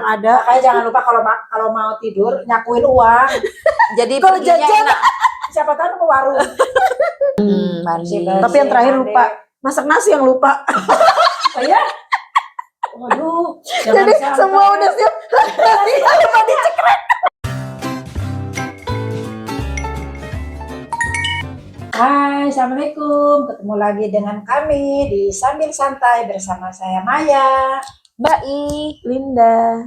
ada. Makanya jangan lupa kalau mau tidur nyakuin uang. Jadi Kalau perginya jajan enak. Siapa tahu ke warung. Mandi. Tapi yang terakhir lupa masak nasi yang lupa. Oh ya? Waduh. Jadi semua udah siap. Nasi lupa dicekrek. Hai, assalamualaikum. Ketemu lagi dengan kami di Sambil Santai bersama saya Maya, Mbak I. Linda.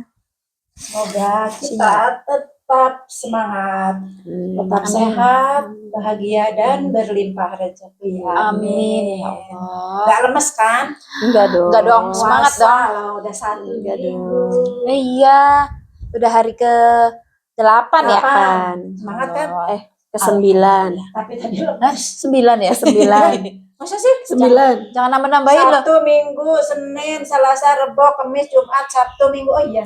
Semoga kita tetap semangat, tetap sehat, bahagia dan berlimpah rezeki. Amin. Ya Allah. Gak lemes kan? Enggak dong. Enggak dong, semangat Puasa dong. loh, udah 1 Enggak minggu. Iya. Udah hari ke-8 ya? Delapan. Semangat kan? Ke-9. Tapi tadi Hah? lemes. 9 ya? 9. Masa sih? 9. Jangan nambah-nambahin loh. Sabtu, Minggu, Senin, Selasa, Rebo, Kamis, Jumat, Sabtu, Minggu. Oh iya.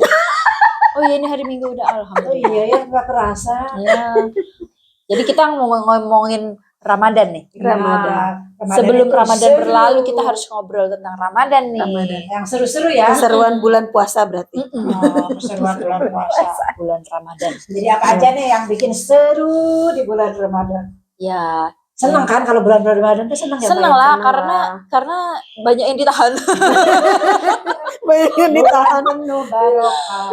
Oh iya, ini hari Minggu udah, Oh alhamdulillah. iya ya, nggak kerasa. Ya. Jadi kita mau ngomongin Ramadan nih. Ramadan. Sebelum itu Ramadan seru. berlalu kita harus ngobrol tentang Ramadan nih. Ramadan. Yang seru-seru ya. Keseruan bulan puasa berarti. Oh, keseruan bulan puasa. Bulan Ramadan. Jadi apa aja nih yang bikin seru di bulan Ramadan? Ya, Seneng kan kalau bulan Ramadan tuh seneng ya? seneng Mbak? lah seneng karena banyak yang ditahan. Banyak yang ditahan. Penuh barokah.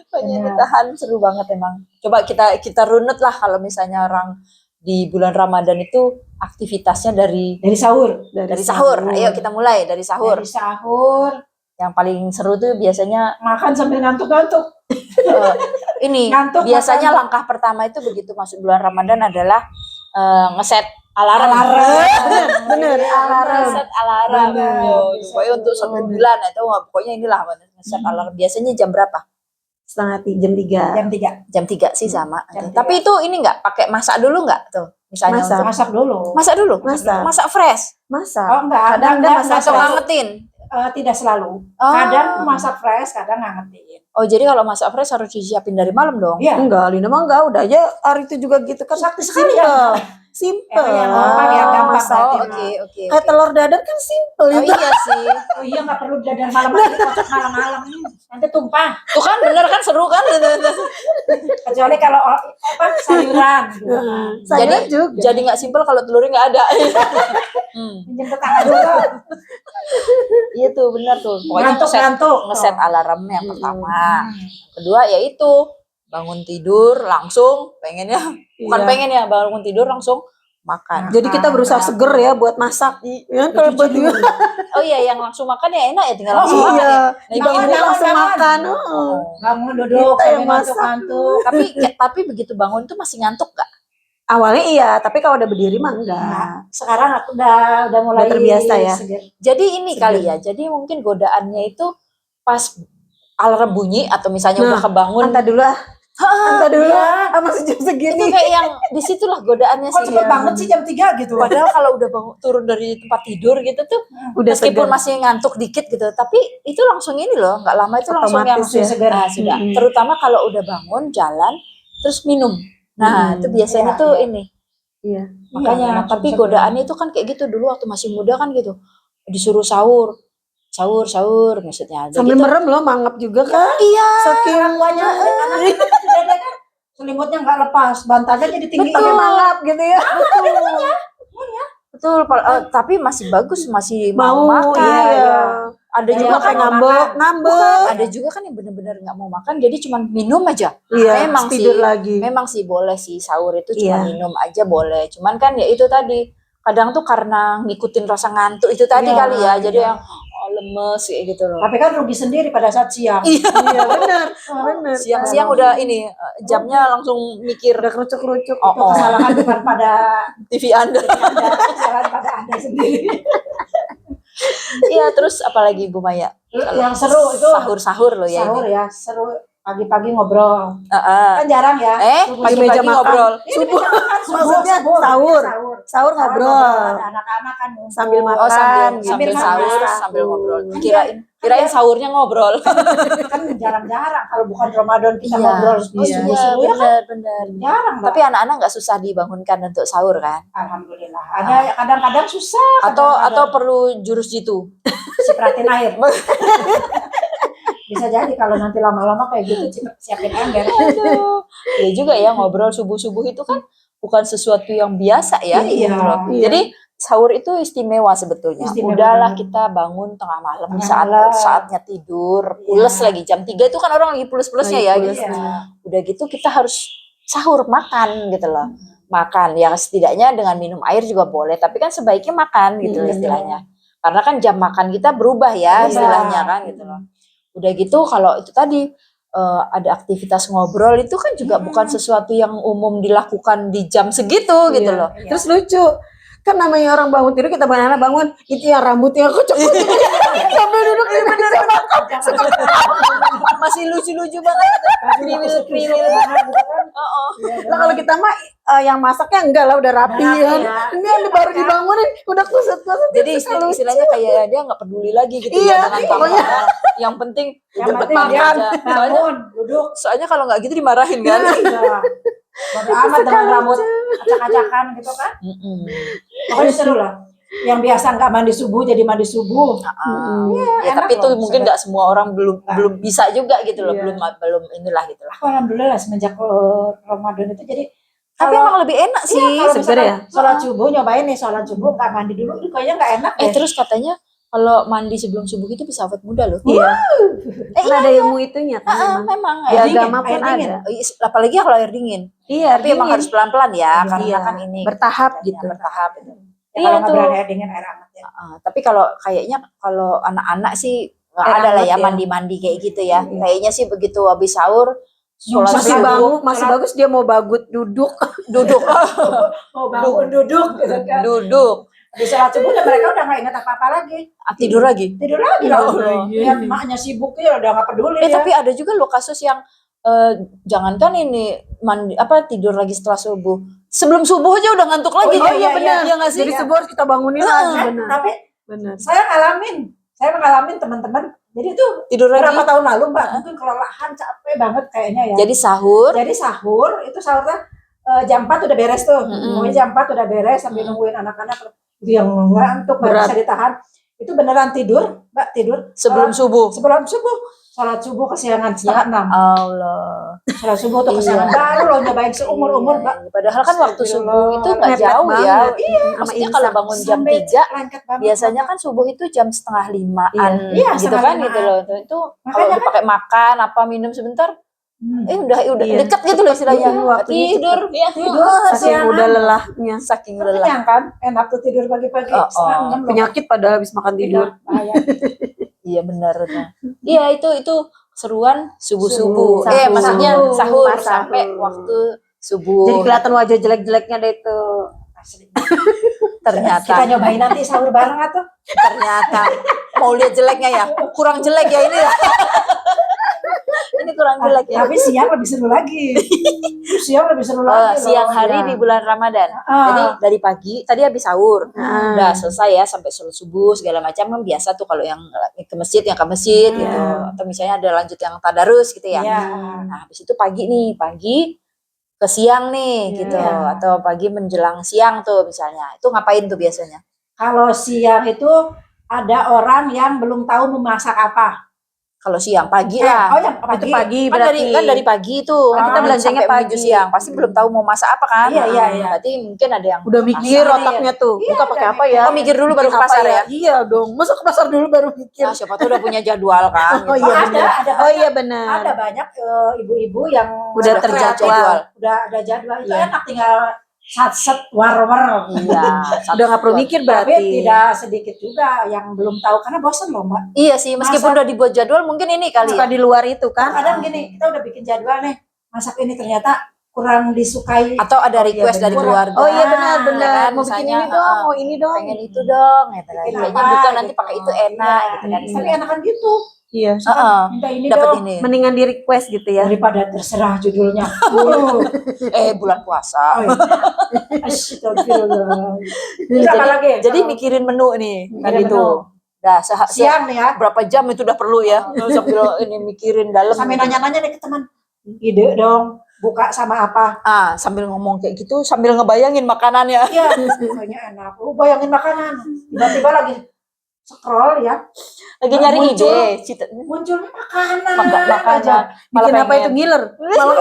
Banyak yang ditahan, seru banget emang. Coba kita runut lah kalau misalnya orang di bulan Ramadan itu aktivitasnya dari Dari sahur. sahur. Ayo kita mulai dari sahur. Dari sahur. Yang paling seru tuh biasanya Makan sambil ngantuk-ngantuk. ini Ngantuk biasanya makan. langkah pertama itu begitu masuk bulan Ramadan adalah ngeset alarm. Bener. Alarm. Ngeset alarm. Bener. Oh, pokoknya untuk 1 bulan atau pokoknya inilah ngeset alarm. Biasanya jam berapa? Setengah jam 3. Jam 3. Jam 3 sih sama. Jam 3. Tapi itu ini enggak pakai masak dulu enggak tuh? Misalnya Masak. untuk Masak dulu. masak dulu. Masak. Masak fresh Masak. Oh enggak. Kadang enggak, masak enggak atau selalu. ngangetin. Tidak selalu. Oh. Kadang masak fresh, kadang ngangetin. Oh, jadi kalau masak fresh harus disiapin dari malam dong. Iya. Enggak, Linda mah enggak. Udah aja hari itu juga gitu kan. Sakti sekali ya. Simple. Yang gampang, yang gampang. Masak. Oh, berarti, oke. Kayak telur dadar kan simple. Oh Linda. iya sih. Oh iya nggak perlu dadan malam-malam, kocok malam-malam. Nanti tumpah. Tuh kan bener kan seru kan? Kecuali kalau sayuran. Gitu. Sayuran juga. Jadi nggak simpel kalau telurnya nggak ada. Pinjam tetangga dulu. Iya tuh bener tuh. Pokoknya Ngantuk-ngantuk. ngeset alarm yang pertama. Kedua yaitu bangun tidur langsung pengennya bukan Iya. pengen ya bangun tidur langsung makan. Jadi kita berusaha seger ya buat masak. Ya, kalau buat dia. Oh iya yang langsung makan ya enak ya tinggal langsung Oh, makan ya. Iya. Nah, Bangun ini dia langsung jangan. makan. Bangun duduk Kita yang sambil ngantuk-ngantuk. tapi begitu bangun tuh masih ngantuk gak? Awalnya iya, tapi kalau udah berdiri mah enggak. Nah, sekarang aku udah mulai Udah terbiasa ya. seger. Jadi ini Seger. kali ya. Jadi mungkin godaannya itu pas alarm bunyi atau misalnya Nah, udah kebangun. Anta dulu ah. Anta dulu. Iya. Ah, masih jam Itu segini. kayak yang disitulah godaannya Kok sih. cepet banget sih jam 3 gitu. Padahal kalau udah bangun turun dari tempat tidur gitu tuh Udah meskipun segar. masih ngantuk dikit gitu, tapi itu langsung ini loh, nggak lama itu langsung yang Otomatis ya. segar. Nah, sudah. Mm-mm. Terutama kalau udah bangun jalan terus minum. Nah, itu biasanya Iya, tuh iya. ini. Iya. Makanya langsung tapi segar. godaannya itu kan kayak gitu dulu waktu masih muda kan gitu. Disuruh sahur maksudnya. Sambil gitu. merem loh, mangap juga kan. Iya. Saking Orang tuanya anak kita kan sudah ada kan selimutnya nggak lepas, bantalnya jadi tinggi. pakai mangap gitu ya. Betul, tapi masih bagus, masih mau Mau makan. iya. Ada Iya, juga kan Kayak ngambek. ada juga kan yang benar-benar nggak mau makan jadi cuma minum aja. Iya, Memang tidur sih. lagi. Memang sih boleh sih sahur itu cuma Iya. minum aja boleh. Cuman kan ya itu tadi kadang tuh karena ngikutin rasa ngantuk itu tadi Iya, kali ya. Jadi iya. yang lemes kayak gitu loh. Tapi kan rugi sendiri pada saat siang. Iya. Iya, benar. Benar. Siang-siang udah ini jamnya langsung mikir Udah kerucuk-kerucuk. Oh, Itu kesalahan bukan pada TV Anda. Anda, kesalahan pada Anda sendiri. Iya, terus apalagi Bu Maya? Yang seru itu Sahur-sahur loh ya sahur ini. ya, seru pagi-pagi ngobrol. Heeh. Kan jarang ya. Pagi-pagi Di meja makan. ngobrol. Subuh. Subuh, Maksudnya sahur. Sahur ngobrol. Ada anak-anak kan ngumpul. Sambil makan. Oh, sambil Sambil sahur, makan. sambil ngobrol. Iya. Kirain sahurnya ngobrol. Kan jarang-jarang kalau bukan Ramadan kita Iya. ngobrol Oh iya, subuh-subuh ya kan benar. jarang, Mbak. Tapi anak-anak nggak susah dibangunkan untuk sahur kan? Alhamdulillah. Ada kadang-kadang susah. Atau kadang-kadang perlu jurus jitu? sipratin air. Bisa jadi kalau nanti lama-lama kayak gitu siapin ember. Aduh. Iya juga ya, ngobrol subuh-subuh itu kan bukan sesuatu yang biasa ya. Iya, gitu loh. iya. Jadi sahur itu istimewa sebetulnya. Istimewa Udahlah banget. kita bangun tengah malam di Tengah malam. saatnya tidur, Iya. pules lagi jam 3 itu kan orang lagi pules-pulesnya ya. Lagi Gitu. pules. Iya. Udah gitu kita harus sahur makan gitu loh. Makan yang setidaknya dengan minum air juga boleh, tapi kan sebaiknya makan gitu loh istilahnya. Karena kan jam makan kita berubah ya Berubah. istilahnya kan gitu loh. Udah gitu kalau itu tadi ada aktivitas ngobrol itu kan juga bukan sesuatu yang umum dilakukan di jam segitu gitu Iya. loh. Terus lucu. Kan namanya orang bangun tidur, kita banana bangun, itu yang rambutnya kocok sambil duduk di meja makan. Masih lucu-lucu banget. Kriwil-kriwil. Oh. Lah kalau kita mah yang masaknya enggak lah, udah rapi Udah rapi kan. ya. Ini yang baru dibangunin udah kusut-kusut. Jadi istilahnya kayak dia nggak peduli lagi gitu Iya, ya dengan pokoknya. tampilan. Yang penting Yang cepet penting makan dia aja. Soalnya bangun, duduk. soalnya kalau nggak gitu dimarahin kan. Iya. Bodo amat dengan rambut acak-acakan gitu kan. Mm-mm. Pokoknya seru lah. Yang biasa nggak mandi subuh jadi mandi subuh. Ya, enak tapi itu loh, mungkin sebenarnya. nggak semua orang belum bisa juga gitu loh, Iya. belum inilah gitu lah. Aku alhamdulillah semenjak Ramadan itu jadi Tapi kalau- emang lebih enak sih. kalau sebenarnya. misalkan sholat subuh nyobain nih sholat subuh nggak mandi dulu itu kayaknya nggak enak deh. Terus katanya kalau mandi sebelum subuh itu bisa awet muda loh. Iya. Eh, Kan ada ilmu itunya kan memang. memang Di air dingin, agama pun air dingin. ada. Apalagi kalau air dingin. Iya, Tapi emang harus pelan-pelan ya, karena Iya. kan ini bertahap gitu. gitu. Bertahap itu. Ya, Iya kalau nggak tuh. berani air dingin air hangat ya. Tapi kalau kayaknya kalau anak-anak sih nggak Air ada lah hangat ya ya. mandi-mandi kayak gitu ya. Iya. Kayaknya sih begitu habis sahur sholat Masih subuh, bangun, masih bagus dia mau bagut duduk. duduk Oh bangun duduk gitu kan. duduk Di sholat subuh udah mereka udah nggak ingat apa-apa lagi. tidur lagi. Tidur lagi Ya lah. Allah. Lihat maknya sibuk ya udah nggak peduli dia. Tapi ada juga loh kasus yang jangankan ini mandi tidur lagi setelah subuh. Sebelum subuh aja udah ngantuk lagi. Oh, iya, benar. Iya nggak sih? Jadi subuh harus kita bangunin lagi Kan, benar. tapi Benar. saya mengalami teman-teman. Jadi itu Tidur lagi. berapa tahun lalu Mbak mungkin kelelahan capek banget kayaknya ya. Jadi sahur. Jadi sahur itu sahurnya jam 4 udah beres tuh. Mm-mm. Pokoknya jam 4 udah beres sambil nungguin anak-anak itu yang ngantuk nggak Berat. bisa ditahan. Itu beneran tidur, Mbak tidur Sebelum subuh. sebelum subuh. Sholat subuh kesiangan setengah 6. Allah. Sholat subuh tuh kesiangan baru loh nyobain seumur-umur Mbak. Padahal kan waktu subuh itu nggak Mepet jauh ya. banget. Iya, sama Maksudnya kalau imsak. bangun jam Sampai 3 lengket banget. biasanya kan subuh itu jam setengah 5-an Iya, gitu setengah kan 5-an. gitu loh. Itu kalau Makanya udah pakai makan apa minum sebentar udah Iya. dekat gitu loh istilahnya. Iya, waktunya Tidur ya. Tidur, Saking kesiangan. udah lelahnya. Saking lelah. Kenyang kan? Enak tuh tidur pagi-pagi. Oh, Setengah oh. 6 loh. Penyakit pada habis makan tidur. Iya, bahaya. Iya benar. Iya itu seruan Subuh. subuh-subuh. Sahur. Maksudnya sahur Pas sampai sahur. waktu subuh. Jadi kelihatan wajah jelek-jeleknya deh itu. Asli. ternyata Kita nyobain nanti sahur bareng atau? ternyata mau lihat jeleknya ya. Kurang jelek ya ini ya. Ini kurang jelek ya. Tapi siang lebih seru lagi. Siang lebih seru lagi. Siang loh. hari ya. di bulan Ramadan. Ah. Jadi dari pagi tadi habis sahur. Ah. Udah selesai ya sampai sholat subuh segala macam kan biasa tuh kalau yang ke masjid yang ke masjid Hmm. gitu. Atau misalnya ada lanjut yang tadarus gitu ya. Iya. Nah, habis itu pagi ke siang nih Iya. gitu atau pagi menjelang siang tuh misalnya. Itu ngapain tuh biasanya? Kalau siang itu ada orang yang belum tahu memasak apa. Kalau siang pagi lah. Oh yang pagi. Itu pagi Kan berarti. dari pagi tuh. Kan kita belanjanya sampai menuju pagi. siang. Pasti belum tahu mau masak apa kan? Iya, iya, iya. Berarti mungkin ada yang Udah mikir Masak, otaknya tuh. Iya, Buka pakai udah apa ya? Oh, mikir dulu baru ke Bikin apa pasar ya? Iya dong. Masa ke pasar dulu baru mikir. Nah, siapa tuh udah punya jadwal kan? Oh, gitu. iya, ada, benar. ada Oh banyak. iya benar. Ada banyak ibu-ibu yang Udah kreatif. terjadwal. Udah ada jadwal. Itu Iya. enak tinggal sat-set war-war. Iya. Udah nggak perlu mikir Tapi berarti. tidak sedikit juga yang belum tahu karena bosan loh Mbak. Iya sih, meskipun Masak. udah dibuat jadwal mungkin ini kali Suka ya. di luar itu kan. Kadang gini, kita udah bikin jadwal nih, masak ini ternyata kurang disukai. Atau ada request dari benar. keluarga. Oh iya Nah, benar-benar. kan, Mau bikin misalnya, ini dong, mau ini dong. pengen itu dong gitu kan. Bikin Kayaknya apa, bukan nanti gitu. pakai itu enak Iya, gitu kan. Tapi enakan gitu. Iya. Heeh. Minta ini Dapat dong. ini. Mendingan di request gitu ya. Daripada terserah judulnya. Bulan puasa. Oh, iya. Astagfirullah. Terus apa lagi? Jadi Kalau mikirin menu nih Mikirin tadi menu. tuh. Dah siang nih ya, berapa jam itu udah perlu ya sambil ini mikirin dalam. sampai gitu. nanya-nanya nih ke teman. Ide dong, buka sama apa? Sambil ngomong kayak gitu sambil ngebayangin makanannya. Iya, pokoknya enak. Lu bayangin makanan, tiba-tiba lagi scroll ya, Lagi nyari muncul. ide, munculnya makanan. makanan. aja. Malah Bikin apa pengen. itu ngiler. Malah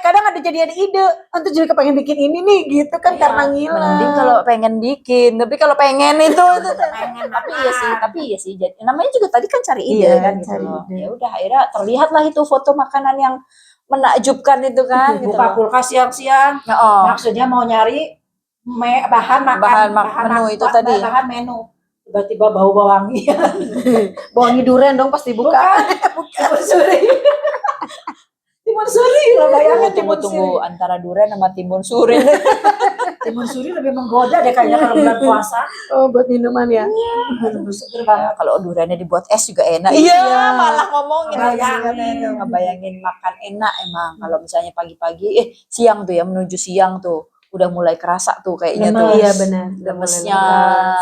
kadang ada jadi ada ide, antu jadi kepengen bikin ini nih gitu kan Iya, karena ngiler. Mending kalau pengen bikin, tapi kalau pengen itu Pengen tapi iya sih. Jadi namanya juga tadi kan cari ide Iya, kan gitu cari loh. ide. Ya udah akhirnya terlihatlah itu foto makanan yang menakjubkan itu kan gitu buka loh. kulkas siang-siang, Oh, maksudnya mau nyari bahan makan, Bahan menu itu tadi. bahan menu. Tiba-tiba bau wangi. Wangi durian dong pas dibuka. Timun suri. Timun suri loh, bayangin timun tunggu suri. antara durian sama timun suri. Timun suri lebih menggoda deh kayaknya kalau bulan puasa. Oh, buat minuman ya. Aduh, seger banget. Kalau duriannya dibuat es juga enak. Iya. Malah ngomongin Bayangin. ngebayangin makan enak emang. Kalau misalnya pagi-pagi, siang tuh ya menuju siang tuh udah mulai kerasa tuh kayaknya tuh. Lemes. Iya benar. Lemesnya.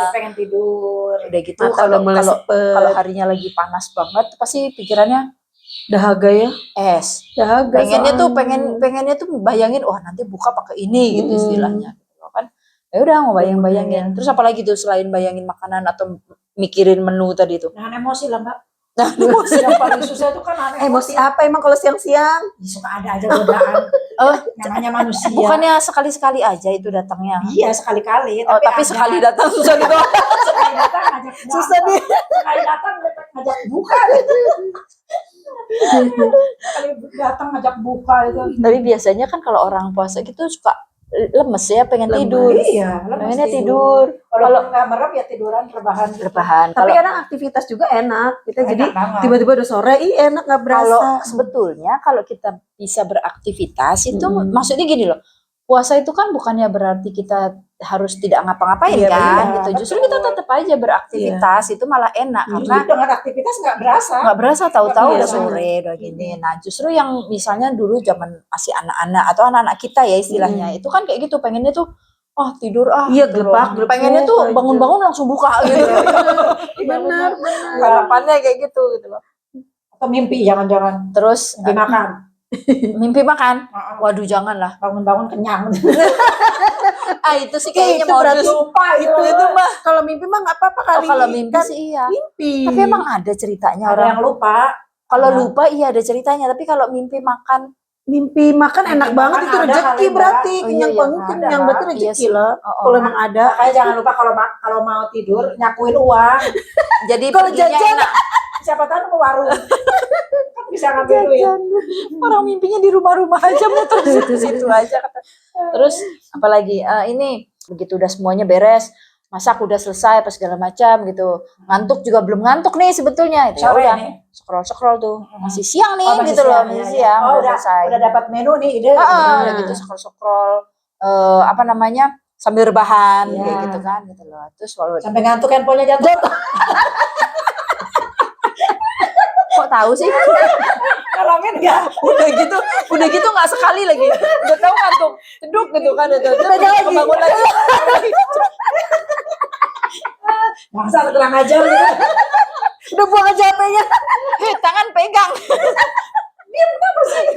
Dia pengen tidur. Udah gitu Mata kalau udah mulai kalau sepet. kalau harinya lagi panas banget pasti pikirannya Dahaga ya. es. Dahaga. Pengennya tuh bayangin nanti buka pakai ini gitu istilahnya. Gitu kan. Ya udah mau bayangin. Terus apalagi tuh selain bayangin makanan atau mikirin menu tadi tuh. Nahan emosi lah, Mbak. Nah, Yang paling susah itu kan nahan Emosi apa emang kalau siang-siang? Suka ada aja godaan. Oh, Namanya manusia. bukannya sekali-sekali aja itu datangnya. Iya, sekali-kali. Tapi ada. sekali datang susah ditolak. Sekali datang ngajak buka. Susah deh. Sekali datang ngajak buka. Sekali datang ngajak buka itu. Tapi biasanya kan kalau orang puasa gitu suka lemes ya, pengen Lemes. tidur. Iya, Pengennya tidur. Kalau nggak merem ya tiduran rebahan. Rebahan. Tapi Kalau kadang aktivitas juga enak. Kita Enak jadi banget. tiba-tiba udah sore, enak nggak kalau berasa. sebetulnya kalau kita bisa beraktivitas itu Mm-mm. maksudnya gini loh. Puasa itu kan bukannya berarti kita harus tidak ngapa-ngapain Iya, kan benar, gitu. Justru kita betul. tetap aja beraktivitas itu malah enak karena Jadi dengan aktivitas nggak berasa. nggak berasa tahu-tahu Iya, udah sore udah gini. Nah justru yang misalnya dulu zaman masih anak-anak atau anak-anak kita ya istilahnya itu kan kayak gitu pengennya tuh tidur Iya, gitu gelepak, loh. Pengennya gelepuk tuh aja. bangun-bangun langsung buka gitu. Benar. Harapannya kayak gitu loh. Atau mimpi jangan-jangan. Terus Mimpi makan. mimpi makan. Waduh janganlah. Bangun-bangun kenyang. Itu sih kayaknya Itu berarti modus. lupa Itu mah kalau mimpi mah nggak apa-apa kali. Kalau mimpi kan sih iya. mimpi. Tapi emang ada ceritanya Ada orang. yang lupa. Kalau Ada. lupa iya ada ceritanya. Tapi kalau mimpi makan, mimpi makan enak Mimpi banget makan itu ada rezeki kali, Mbak. berarti. Oh, Kenyang iya, banget, ada, kenyang Mbak. berarti Iya rezeki sih. lah. Oh, Kalau emang ada. Makanya jangan lupa kalau mau tidur nyakuin uang. jadi Kalau perginya jajan, enak. Siapa tahu ke warung. Kan bisa ngambil duit. Orang mimpinya di rumah-rumah aja muter situ aja. Terus apalagi ini begitu udah semuanya beres, masak udah selesai apa segala macam gitu. Ngantuk juga belum ngantuk nih sebetulnya. Ya Sore udah nih. scroll tuh. Masih siang nih masih gitu loh, siang, masih ya, ya. siang Oh, udah selesai. udah dapat menu nih ide. Udah gitu scroll apa namanya? Sambil rebahan Iya. kayak gitu kan gitu loh. Terus walau Sampai ngantuk handphonenya jatuh. kok tahu sih? Ngalamin nggak? udah gitu nggak sekali lagi. Udah tahu ngantuk, ceduk gitu kan itu. Terus bangun lagi. Masa kurang ajar gitu. Udah buang aja HP-nya. Tangan pegang.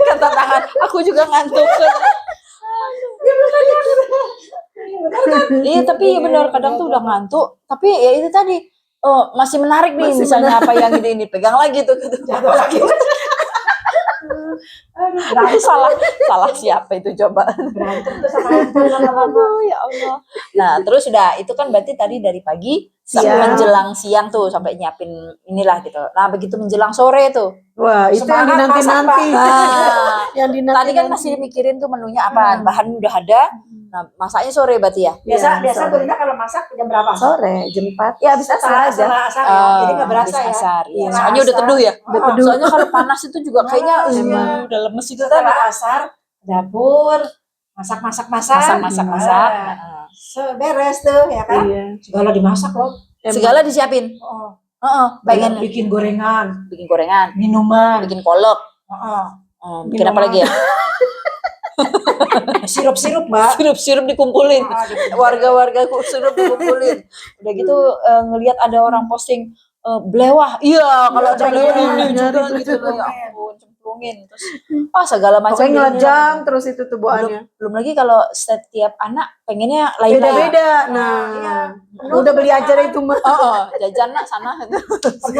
Kata tangan, aku juga ngantuk. Iya tapi benar kadang tuh udah ngantuk. Tapi ya itu tadi masih menarik nih Masih misalnya apa yang ini pegang lagi tuh. Jatuh lagi. Aduh, salah siapa itu coba. berantem tuh sama handphone lama-lama. Aduh ya Allah. Nah terus udah itu kan berarti tadi dari pagi sampai Siang. menjelang siang tuh sampai nyiapin inilah gitu. Nah begitu menjelang sore tuh. Wah, itu yang Semangat dinanti-nanti. masak, Nah, Yang dinanti. tadi kan masih mikirin tuh menunya apa. Bahan udah ada. Nah masaknya sore berarti ya. Biasa Belinda kalau masak jam berapa? sore jam 4. Ya habis asar aja. Setelah asar ya. Jadi nggak berasa habis ya. asar, iya. Iya. Soalnya udah teduh ya. Udah teduh. Soalnya kalau panas itu juga kayaknya Emang. udah lemes itu tadi. Setelah asar dapur masak. Masak. Beres tuh ya kan. Iya. Segala dimasak loh. Segala disiapin. Oh, Pengen bikin gorengan, bikin gorengan, minuman, bikin kolak, bikin apa lagi ya? sirup-sirup mbak. Sirup-sirup dikumpulin. Warga-warga sirup dikumpulin. Udah gitu ngelihat ada orang posting belewah. Iya, kalau ada Iya, belewah iya, ini juga nyari gitu loh. Ya dokumen. ampun, nyemplungin terus segala macam Pokoknya jadinya ngelajang terus itu tubuhannya. belum lagi kalau setiap anak pengennya lain-lain. Beda-beda. Nah, Iya. udah beli aja deh itu mah. Jajan nak sana Penuh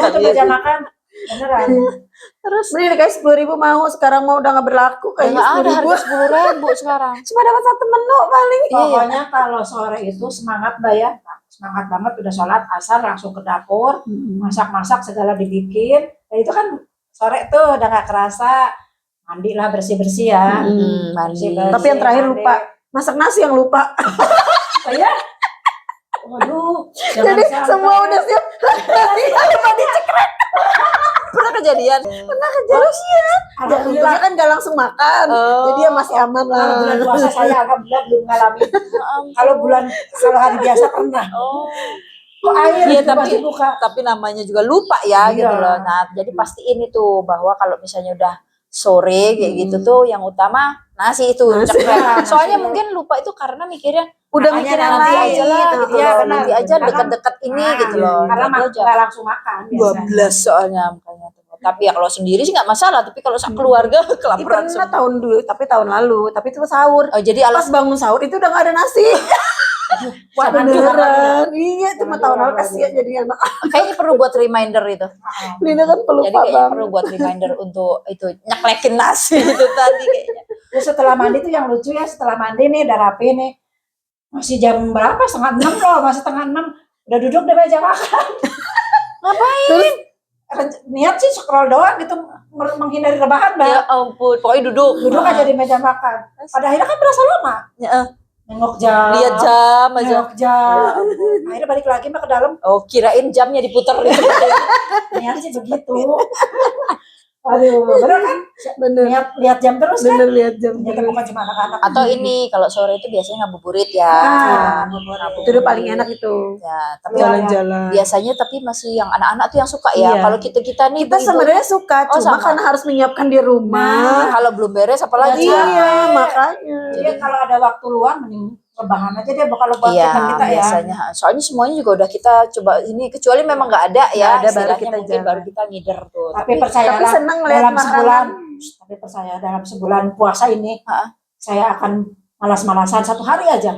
tuh meja makan. Beneran. Terus beli kayak 10.000 mau, sekarang mau udah nggak berlaku nggak kayaknya ada 10.000. harga 10.000 sekarang. Cuma dapat satu menu paling. Pokoknya kalau sore itu semangat Mbak ya. Semangat banget udah sholat asar langsung ke dapur. Masak-masak segala dibikin. Dan itu kan sore tuh udah nggak kerasa. Mandi lah bersih-bersih ya. Mandi. Tapi yang terakhir mandi. lupa. Masak nasi yang lupa. Oh ya? Waduh. Jadi semua udah siap. Pernah kejadian. Terus Alhamdulillah. kan gak langsung makan. Oh. Jadi ya masih aman Kalau lah. bulan puasa saya alhamdulillah belum ngalamin. Kalau hari biasa pernah. Kok air Iya, juga tapi masih buka. namanya juga lupa ya Iya. gitu loh. Nah, jadi pastiin itu bahwa kalau misalnya udah sore kayak gitu tuh yang utama nasi itu. Nasi. cekrek. Soalnya Nasi. mungkin lupa itu karena mikirnya Udah Makanya mikir yang nanti lain. aja lah gitu Iya, loh. benar. Nanti aja Karena- dekat-dekat ini gitu loh. Karena Nanti aja. nggak langsung makan biasanya. 12 soalnya makanya tuh. Tapi ya kalau sendiri sih nggak masalah, tapi kalau keluarga Ih, kelaparan pernah semua. tahun dulu, tapi tahun lalu. Tapi itu sahur. Oh, jadi Pas alas bangun sahur itu udah gak ada nasi. Wah Jangan diulang lagi. beneran. Iya, itu mah Jangan tahun lalu diulang kasihan lagi. jadi anak. kayaknya perlu buat reminder itu. Lina kan Jadi pelupa kayaknya banget. perlu buat reminder untuk itu nyeklekin nasi itu tadi kayaknya. Terus setelah mandi tuh yang lucu ya, setelah mandi nih udah rapi nih. Masih jam berapa? 5:30 loh, masih 5:30. Udah duduk di meja makan. Terus Niat sih scroll doang gitu, menghindari rebahan Mbak. Ya ampun, pokoknya duduk. Duduk aja di meja makan. Pada akhirnya kan berasa lama. Ya, Nengok jam. lihat jam aja. Nengok jam. Akhirnya balik lagi Mbak ke dalam. Oh, kirain jamnya diputer gitu. Niat sih begitu. Aduh, bener kan? bener. Lihat jam terus kan? Bener lihat jam. Ternyata bukan cuma anak-anak. Atau ini kalau sore itu biasanya ngabuburit ya. Nah, Itu udah paling enak itu. Ya, tapi Jalan-jalan. biasanya tapi masih yang anak-anak tuh yang suka ya. Iya. Kalau kita nih Kita ibu-ibu, sebenarnya suka, Oh, cuma sama. karena harus menyiapkan di rumah. kalau belum beres apalagi. Iya, makanya. Jadi kalau ada waktu luang mending rebahan aja deh kalau buat Iya, kita ya. biasanya. Soalnya semuanya juga udah kita coba ini, kecuali memang nggak ada ya. Nggak ada, baru istilahnya kita mungkin jalan. baru kita ngider tuh. Tapi percayalah Tapi seneng lihat dalam makanan. sebulan, tapi percaya dalam sebulan puasa ini, saya akan malas-malasan 1 hari aja.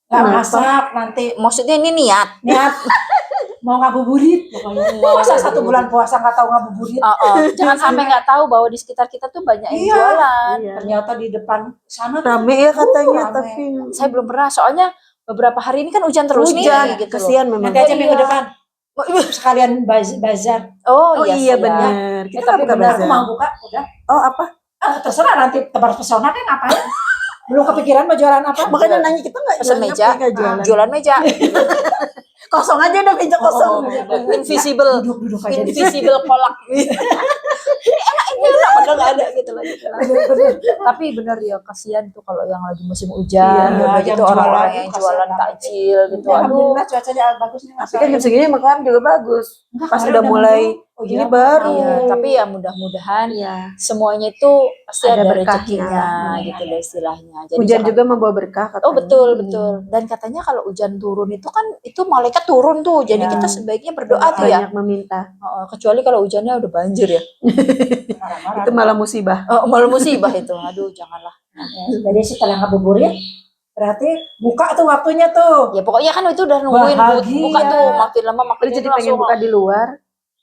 Nggak Kenapa? masak nanti Maksudnya ini niat. niat mau ngabuburit pokoknya. Masa 1 bulan puasa nggak tahu ngabuburit? Jangan sampai nggak tahu bahwa di sekitar kita tuh banyak yang Iya. jualan. Iya. Ternyata di depan sana Rame ya katanya, rame. tapi Saya belum pernah, soalnya beberapa hari ini kan hujan terus hujan, nih gitu loh. kasihan memang. Nanti aja minggu Iya. depan sekalian bazar. Oh, Oh iya, iya siap. benar. Kita tapi buka benar, Aku bazar. mau buka udah. Oh apa? Terserah nanti tebar pesona deh ngapain? Belum kepikiran mau jualan apa? Makanya nanya kita nggak Pesen jualan meja, apa, nggak jualan. jualan meja. Kosong aja udah meja kosong. Invisible. Duduk aja di Invisible kolak. ini enak padahal nggak ada gitu loh. Tapi bener ya, kasihan tuh kalau yang lagi musim hujan, Iya, udah yang gitu orang-orang jualan, yang kasihan jualan banget. takjil gitu. Aduh. Alhamdulillah cuacanya bagus nih. Tapi kan jam segini makan juga bagus. Pas kemarin udah mulai Oh, ini iya. baru. Iya, tapi ya mudah-mudahan Iya. semuanya itu pasti Ada ada, berkahnya. rezekinya gitu deh istilahnya. Jadi Hujan jangan- juga membawa berkah katanya. Oh betul betul. Dan katanya kalau hujan turun itu kan itu malaikat turun tuh. Jadi Ya. kita sebaiknya berdoa tuh ya. Banyak meminta. Kecuali kalau hujannya udah banjir ya. Marah-marah. Itu malah musibah. Malah musibah itu. Aduh janganlah. Jadi setelah ngabuburit berarti buka tuh waktunya tuh. Ya pokoknya kan itu udah nungguin Bahagia. buka tuh, makin lama makin Jadi itu pengen langsung. buka di luar.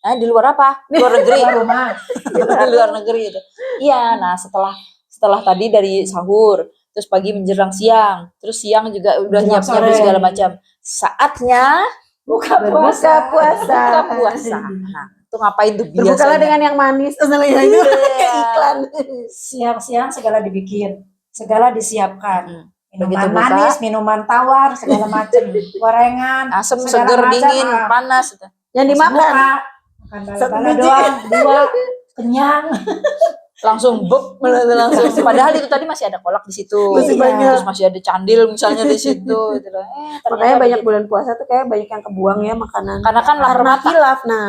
Di luar apa? Luar negeri. Keluar rumah. Di luar negeri itu. Iya, nah setelah tadi dari sahur, terus pagi menjelang siang, terus siang juga udah Menjelang nyiap-nyiap sore. segala macam. Saatnya Buka Berbuka puasa. buka puasa. Nah, itu ngapain tuh Berbukalah biasanya? dengan yang manis. Namanya itu Iya. kayak iklan. Siang-siang segala dibikin, segala disiapkan. Minuman Begitu buka. manis, minuman tawar, segala macam, gorengan, Asem, segala seger, macam, dingin, panas. Yang dimakan. Buka. Makan Satu bala-bala biji. doang, 2, kenyang. Langsung buk, langsung. Padahal itu tadi masih ada kolak di situ. Masih banyak. Terus masih ada candil misalnya di situ gitu loh. Ternyata Makanya banyak begitu. bulan puasa tuh kayak banyak yang kebuang ya makanan. Karena kan lapar Karena mata. hilaf. Nah,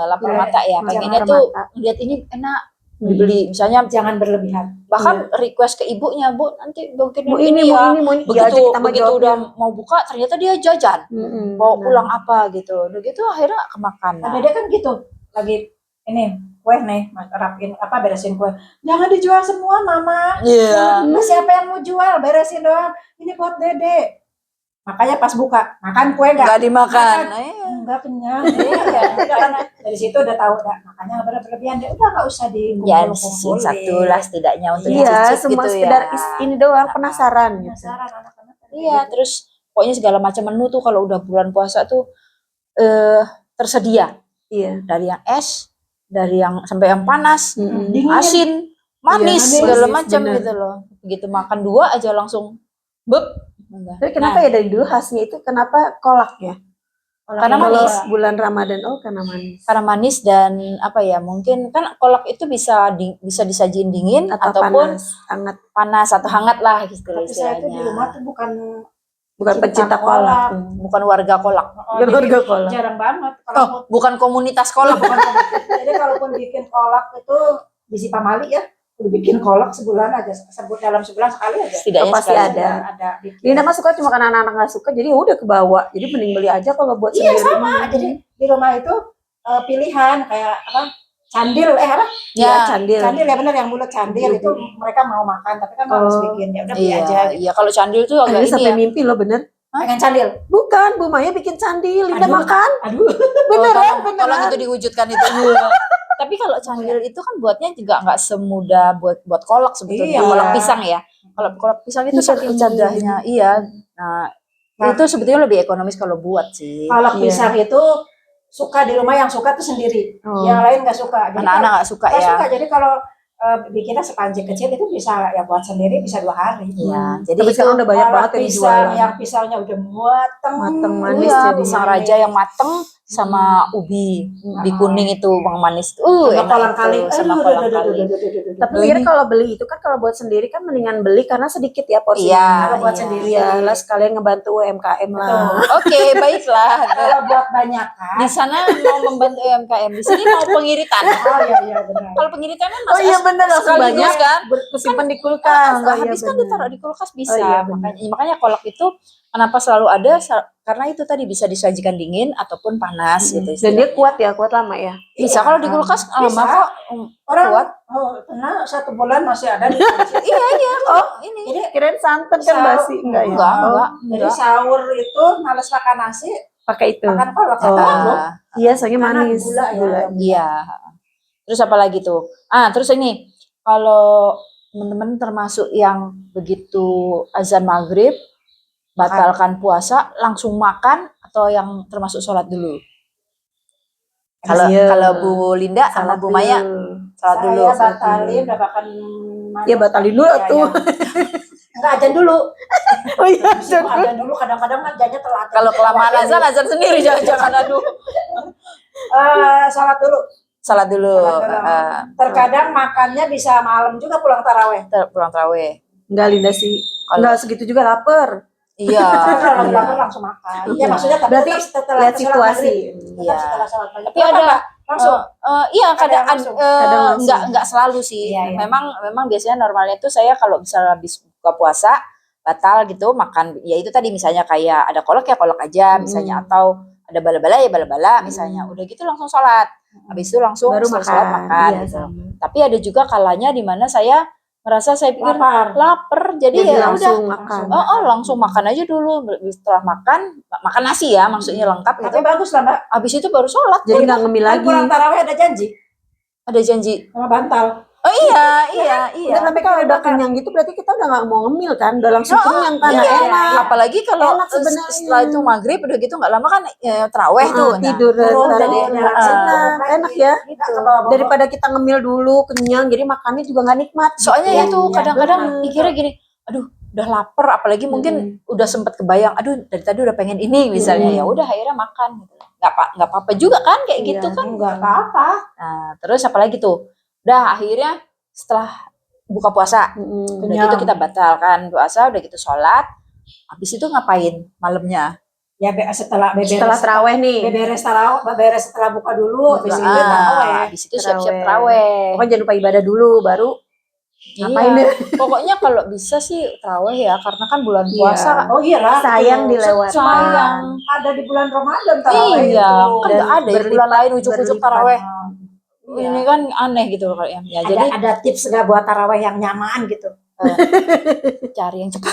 Lapar Iya, mata ya. macam Pengennya lapar tuh mata. lihat ini enak dibeli. Misalnya Jangan berlebihan. bahkan request ke ibunya, Bu, nanti bikin mau ini ini, ya. mau ini, mau ini. Begitu Iya aja kita mah begitu jawabnya. udah mau buka ternyata dia jajan. Mm-mm. Bawa Nah. pulang apa gitu. Udah gitu akhirnya nggak kemakan. Ada dia kan gitu, lagi ini kue nih, rapin beresin kue. Jangan dijual semua, Mama. Iya. Nah, siapa yang mau jual? Beresin doang. Ini buat Dede. Makanya pas buka, makan kue Nggak enggak? dimakan. Enggak kenyang. Iya. Udah kan dari situ udah tahu dah. Makanya berlebihan deh. Udah enggak usah Ya, dikumpul-kumpulin. satu lah setidaknya untuk Iya, dicicip cuma gitu sekedar ya. ini doang penasaran gitu. Penasaran anak-anak. Iya, Gitu. terus pokoknya segala macam menu tuh kalau udah bulan puasa tuh tersedia. Iya. Dari yang es, dari yang sampai yang panas, Dingin. asin, manis, Iya, segala manis, macam bener. gitu loh. Begitu makan 2 aja langsung beb. Tapi kenapa ya dari dulu khasnya itu kenapa kolak ya? Karena Kalau manis. bulan Ramadan karena manis. Karena manis dan apa ya, mungkin kan kolak itu bisa disajiin dingin Atau ataupun panas, hangat. panas atau hangat lah gitu Tapi saya tuh di rumah istilahnya. tuh bukan Bukan pencinta kolak. Bukan warga kolak. Bukan jadi warga kolak. jarang banget Oh, kalau bukan komunitas kolak. bukan jadi kalaupun bikin kolak itu di Sipamali ya, udah bikin kolak sebulan aja, sebut dalam sebulan sekali aja. Setidaknya Pasti sekali. ada. bikin. Linda mah suka cuma karena anak-anak nggak suka, jadi udah kebawa. Jadi mending beli aja kalau buat Iya sendiri. sama, jadi di rumah itu pilihan kayak candil Ya, candil. candil ya benar yang bulat candil itu mereka mau makan tapi kan harus bikin ya udah beli iya, aja gitu. iya kalau candil tuh agak Ini ini sampai ya. mimpi loh bener. Pengen candil. Bukan, Bu Maya bikin candil, Linda Aduh. makan. Aduh. Beneran, Tolong beneran. itu diwujudkan itu. Tapi kalau candil itu kan buatnya juga nggak semudah buat kolak sebetulnya. Iya. Kolak pisang ya. Kalau kolak pisang itu Bisa saking kecil. cadahnya. Iya. Nah, itu sebetulnya lebih ekonomis kalau buat sih. Kalau Iya. pisang itu suka di rumah yang suka tuh sendiri, Oh. yang lain nggak suka. Jadi Anak-anak nggak suka nggak ya. suka. Jadi kalau bikinnya sepanjang kecil itu bisa ya buat sendiri bisa 2 hari. Iya. Jadi Tapi itu sekarang udah banyak Kalau banget yang pisang jualan. yang pisangnya udah Mateng, manis iya, jadi. pisang raja yang mateng sama ubi kuning itu bang manis. sama Enak kolang itu, kaling. sama Aduh, kolang aduh, aduh, kaling. aduh, aduh, aduh, aduh. Tapi mikir kalau beli itu kan kalau buat sendiri kan mendingan beli karena sedikit ya porsinya. Iya, Kalau buat iya. sendiri Iya, lah sekalian ngebantu UMKM lah. Betul. Oke, baiklah. Kalau buat banyak kan. Di sana mau membantu UMKM, di sini mau pengiritan. Oh iya benar. Kalau pengiritan kan Oh iya bener langsung sekaligus banyak kan. Simpan di kulkas. Nggak Oh, iya habis kan bener. ditaruh di kulkas bisa. Oh, iya, benar. makanya kolak itu kenapa selalu ada karena itu tadi bisa disajikan dingin ataupun panas gitu. Dan dia kuat ya, kuat lama ya. Bisa Iya. kalau di kulkas lama Bisa. kok. Orang kuat. pernah 1 bulan masih ada di kulkas. Iya. Oh, Ini. Jadi kirain santan kan Sahur. basi enggak ya? Enggak, Oh, enggak. jadi sahur itu males makan nasi, pakai itu. makan kolak. Oh. Loh. Iya, soalnya Karena manis. gula ya. Iya. Terus apa lagi tuh? Terus ini kalau teman-teman termasuk yang begitu azan maghrib batalkan puasa langsung makan atau yang termasuk sholat dulu? Kalau Iya. kalau Bu Linda sama Salat Bu Maya sholat dulu. Saya batalin, udah makan Ya batalin dulu Iya, tuh. Enggak azan dulu. Oh iya, Bisa azan dulu, kadang-kadang azannya telat. Kalau kelamaan azan sendiri jangan aduh. Salat dulu. Salat dulu. Salat dulu. Terkadang makannya bisa malam juga pulang taraweh. Pulang tarawih. Enggak Linda sih. Kalau- Enggak segitu juga lapar. Iya. Kalau lagi lapar langsung makan. Iya, maksudnya tapi Berarti tetap setelah lihat sholat situasi. maghrib. Iya. Setelah sholat maghrib. Tapi ada langsung. Iya kadang langsung. Kadang langsung. enggak selalu sih. Iya, iya. Memang biasanya normalnya tuh saya kalau misalnya habis buka puasa batal gitu makan ya itu tadi misalnya kayak ada kolak ya kolak aja misalnya atau ada bala-bala ya bala-bala misalnya. Udah gitu langsung sholat. Habis itu langsung Baru setelah makan. sholat makan Iya, gitu. sama. Tapi ada juga kalanya di mana saya merasa saya pikir lapar jadi Jadi ya udah langsung makan. langsung makan aja dulu setelah makan nasi ya maksudnya lengkap gitu. Tapi bagus lah, Mbak. Habis itu baru sholat. Jadi nggak ngemil lagi. Pulang taraweh ada janji Ada janji. sama bantal. Oh iya. Udah, tapi kalau udah kenyang gitu berarti kita udah nggak mau ngemil kan, udah langsung kenyang kan, Iya, enak. apalagi kalau Enak sebenarnya. setelah itu maghrib udah gitu nggak lama kan teraweh tuh. Tidur turun dan dari enak ya. Gitu. Daripada kita ngemil dulu kenyang, jadi makannya juga nggak nikmat. Soalnya Iya, itu iya, kadang-kadang bener. mikirnya gini, aduh udah lapar apalagi mungkin udah sempet kebayang, aduh dari tadi udah pengen ini misalnya ya udah akhirnya makan gitu. Nggak apa-apa juga kan kayak gitu Iya, kan. Enggak apa-apa. Nah, terus apalagi tuh? Udah akhirnya setelah buka puasa, udah gitu kita batalkan puasa, udah gitu sholat. Habis itu ngapain malamnya? Ya setelah Setelah terawih nih. beberes setelah buka dulu, habis itu taraweh. Habis itu siap-siap teraweh. Pokoknya jangan lupa ibadah dulu, baru ngapain Iya. deh? Pokoknya kalau bisa sih teraweh ya, karena kan bulan Iya. puasa. Oh iyalah. Sayang tuh. dilewatkan. Sayang. Ada di bulan Ramadan taraweh Iya, itu. kan nggak ada ya bulan lain ujuk-ujuk berlipat. taraweh. ini kan aneh gitu loh ya. Ya jadi ada tips nggak buat taraweh yang nyaman gitu? cari yang cepat.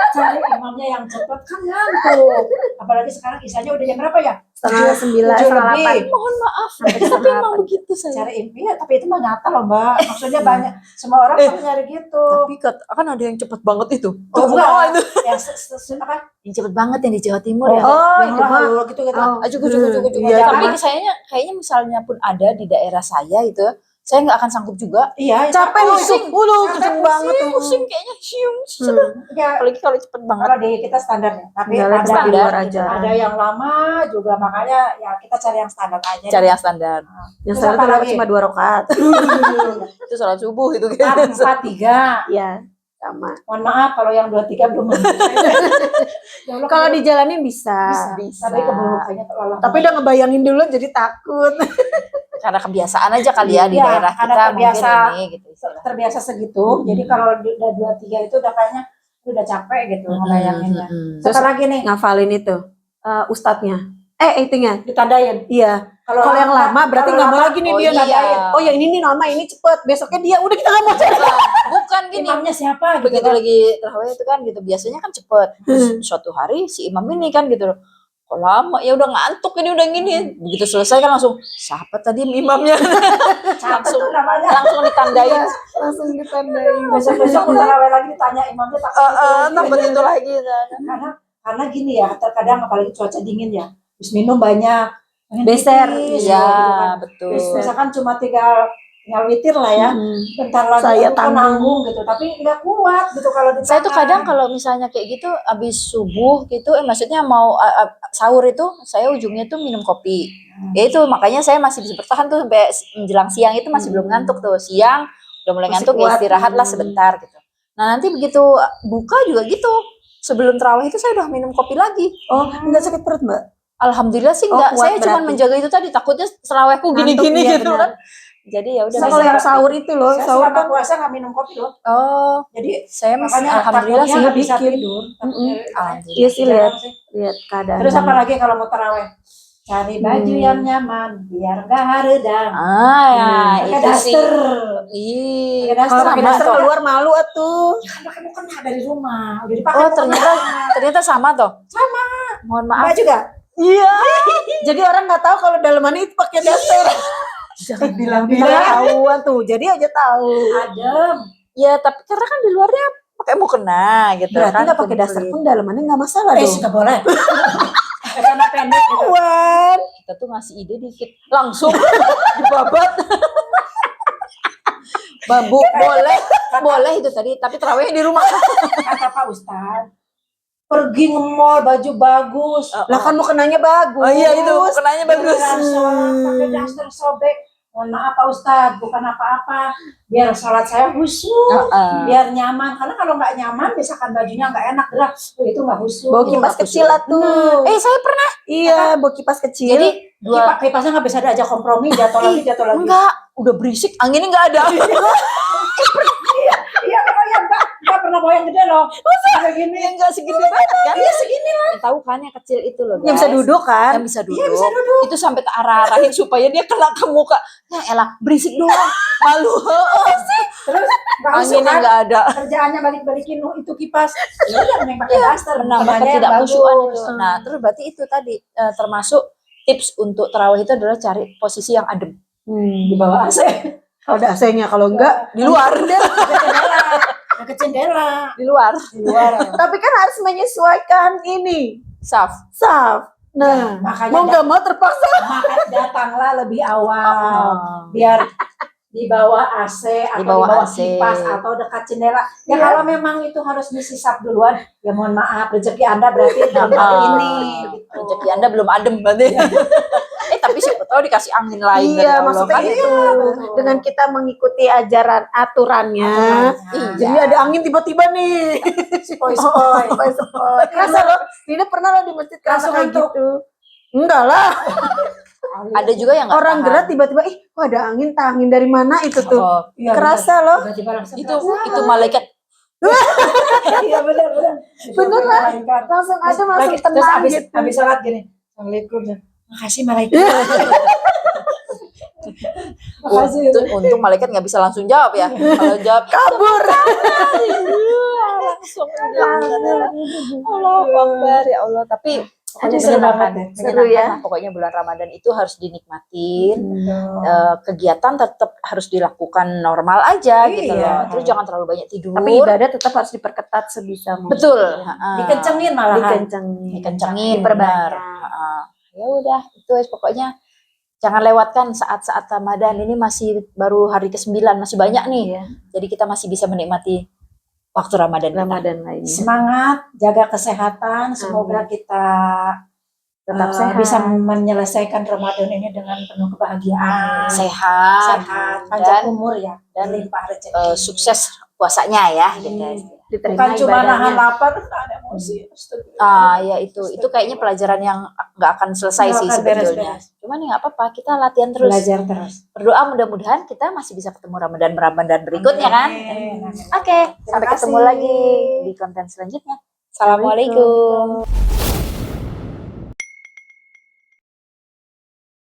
Cari imamnya yang cepat kan ngantuk. Apalagi sekarang isanya udah jam berapa ya? 8:30, 7:30. Mohon maaf, Sampai tapi setengah emang delapan. begitu saya. Cari impian, tapi itu mah nyata loh Mbak. Maksudnya banyak, semua orang kan nyari gitu. Tapi kan ada yang cepet banget itu. Oh, Tuh, enggak. itu. Yang apa? Yang cepet banget yang di Jawa Timur ya. Oh, Yang itu mah. lalu gitu-gitu. Oh, Cukup. iya, Tapi karena- kayaknya misalnya pun ada di daerah saya itu, saya nggak akan sanggup juga. Iya, capek loh itu. Pusing. Kenceng banget tuh. Pusing kayaknya siung. Ya, Apalagi kalau cepet banget. kalau di kita standarnya. Tapi Enggak, ada tetap di luar standar, aja. ada yang lama juga, makanya ya kita cari yang standar aja. Cari yang standar. Yang Terus salah apa tuh lagi? cuma 2 rakaat. Itu sholat subuh itu. 4-3. Iya, sama. Mohon maaf kalau yang 2-3 belum. Ya Allah, Kalau dijalanin bisa. Bisa. Tapi keburu kayaknya terlalu. Tapi udah ngebayangin dulu jadi takut. Karena kebiasaan aja kali ya di Iya, daerah karena kita terbiasa. mungkin ini gitu istilahnya. terbiasa segitu. Jadi kalau udah 2-3 itu udah kayaknya udah capek gitu ngebayanginnya. Terus Terus lagi nih ngafalin itu ustadznya. Itunya. ditandain. Iya. Kalau yang lama berarti nggak mau lagi nih Oh dia iya. nandain. Oh ya ini nih nama ini cepet. Besoknya dia udah kita nggak mau cari. Bukan gini. Imamnya siapa gitu Begitu kan? lagi terawih itu kan gitu biasanya kan cepet. Terus suatu hari si imam ini kan gitu loh. Kok lama ya udah ngantuk ini udah gini. Begitu selesai kan langsung siapa tadi imamnya? langsung langsung ditandain. Langsung ditandain. Besok-besok tarawih lagi ditanya imamnya Takut itu lagi. karena gini ya, terkadang apalagi cuaca dingin ya, terus minum banyak, pengen Beser. pipis, Iya, gitu kan. betul. Misalkan cuma tinggal witir lah ya, bentar lagi Saya aku tanggung. gitu, tapi nggak kuat gitu kalau ditahan. Saya tuh kadang kalau misalnya kayak gitu abis subuh gitu, maksudnya mau sahur itu saya ujungnya tuh minum kopi. Ya itu makanya saya masih bisa bertahan tuh sampai menjelang siang itu masih belum ngantuk tuh. Siang udah mulai Masih ngantuk ya kuat. istirahat lah sebentar gitu. Nah nanti begitu buka juga gitu. Sebelum terawih itu saya udah minum kopi lagi. Oh, enggak sakit perut, Mbak? Alhamdulillah sih Oh, enggak. kuat Saya cuma berarti. menjaga itu tadi takutnya terawihku Ngantuk, gini-gini iya, gitu benar. kan. Jadi ya udah. Nah, kalau yang sahur itu loh, saya sahur selama kan puasa nggak minum kopi loh. Oh, Jadi saya masih makanya alhamdulillah takutnya sih nggak bisa bikin. tidur. Alhamdulillah. Iya sih, lihat keadaan. Terus apa lagi kalau mau taraweh? Cari baju yang nyaman biar nggak haredang. Ah ya, Pakai itu sih. daster. Ih, Pakai Kalau pakai sama daster toh. keluar malu atuh. Ya kan pakai mukena dari rumah. Udah dipakai. Oh ternyata sama toh. Sama. Mohon maaf. Mbak juga. Iya. Jadi orang nggak tahu kalau dalamannya itu pakai daster. Jangan Bilang tahuan tuh. Jadi aja tahu. Adem. Ya tapi karena kan di luarnya pakai mukena gitu Berarti kan. nggak pakai daster pun dalamannya nggak masalah dong. Nggak boleh. Karena pendek gitu. Wan. Kita tuh ngasih ide dikit langsung dibabat. Babu boleh itu tadi tapi terawihnya di rumah. Kata Pak Ustadz, pergi nge-mall baju bagus. Lah kan mukenanya bagus. Oh iya itu mukenanya bagus. Giliran sholat pakai daster sobek. Mohon maaf Pak Ustadz, bukan apa-apa. Biar sholat saya khusyuk. Biar nyaman. Karena kalau nggak nyaman, misalkan bajunya nggak enak, gerak. itu nggak khusyuk. Bawa Itu kipas nggak kecil khusyuk. atuh. Saya pernah. Iya, bawa kipas kecil. Jadi dua Kipasnya nggak bisa diajak kompromi, jatuh lagi. enggak udah berisik anginnya enggak ada. Iya, yang nggak pernah bawa yang gede loh. Kayak gini. Yang enggak segini banget kan? Iya segini lah. Tahu kan yang kecil itu loh, yang bisa guys. duduk kan? Yang bisa duduk. Iya, bisa duduk. Itu sampai tak arah-arahin supaya dia kena ke muka. Ya elah, berisik doang. Malu. Terus nggak khusyuk Anginnya kan? enggak ada. Kerjaannya balik-balikin itu kipas. Iya, yang pakai daster. Menambah Makanya ketidakhusyuan bagus. itu. Nah, terus berarti itu tadi termasuk tips untuk tarawih itu adalah cari posisi yang adem. Di bawah AC. Kalau ada AC-nya, kalau enggak Di luar. Ke jendela. Di luar. Di luar. tapi kan harus menyesuaikan ini. Saf. Saf. Nah, Makanya mau nggak mau terpaksa. maka datanglah lebih awal. Oh. Biar di bawah AC atau di bawah bawah AC. kipas atau dekat jendela. Ya Iya. kalau memang itu harus disisap duluan, ya mohon maaf rezeki Anda berarti dalam hari ini. Gitu. Rezeki Anda belum adem berarti. Tapi siapa tahu dikasih angin lain dari Iya, Allah maksudnya kan. itu. betul. Dengan kita mengikuti ajaran aturannya. Iya. Jadi ada angin tiba-tiba nih. Spoi-spoi. Sepoi-sepoi. Kerasa loh. Tidak pernah loh di masjid kerasa Langsung kayak ngantuk. gitu. Enggak lah. Ada juga yang nggak Orang tahan. gerak tiba-tiba, kok ada angin, angin dari mana itu tuh? Oh, Iya, Kerasa loh. Tiba-tiba langsung itu kerasa. malaikat. Iya benar. Bener lah. Langsung ada, langsung Terus tenang habis gitu. sholat gini. Assalamualaikum. Makasih malaikat. Makasih. Untung malaikat nggak bisa langsung jawab ya. Kalau jawab Kabur. langsung hilang. Allahu Akbar ya Allah. Tapi pokoknya seru menyenangkan, banget ya. Seru ya. lah. Pokoknya bulan Ramadan itu harus dinikmatin. Kegiatan tetap harus dilakukan normal aja gitu Iya. loh. Terus jangan terlalu banyak tidur. Tapi ibadah tetap harus diperketat sebisa mungkin. Betul. Dikencengin malahan. Dikencengin, Diperbanyak. benar. Ya udah, itu wes pokoknya jangan lewatkan saat-saat Ramadan ini, masih baru hari ke-9, masih banyak nih. Iya. Jadi kita masih bisa menikmati waktu Ramadan kita. Ramadan lainnya. Semangat, jaga kesehatan. Semoga kita Tetap sehat. bisa menyelesaikan Ramadan ini dengan penuh kebahagiaan, Sehat, sehat, panjang dan umur ya, dan, limpah rezeki. sukses puasanya ya, gitu. Diterima Bukan cuma ibadahnya. nahan lapar, nahan emosi. Ya itu kayaknya pelajaran yang nggak akan selesai Nggak sih akan sebetulnya. beres-beres. Cuman ya nggak apa-apa, kita latihan terus. Belajar terus. Berdoa mudah-mudahan kita masih bisa ketemu Ramadan berikutnya kan. Amin. Oke, sampai kasih. ketemu lagi di konten selanjutnya. Assalamualaikum.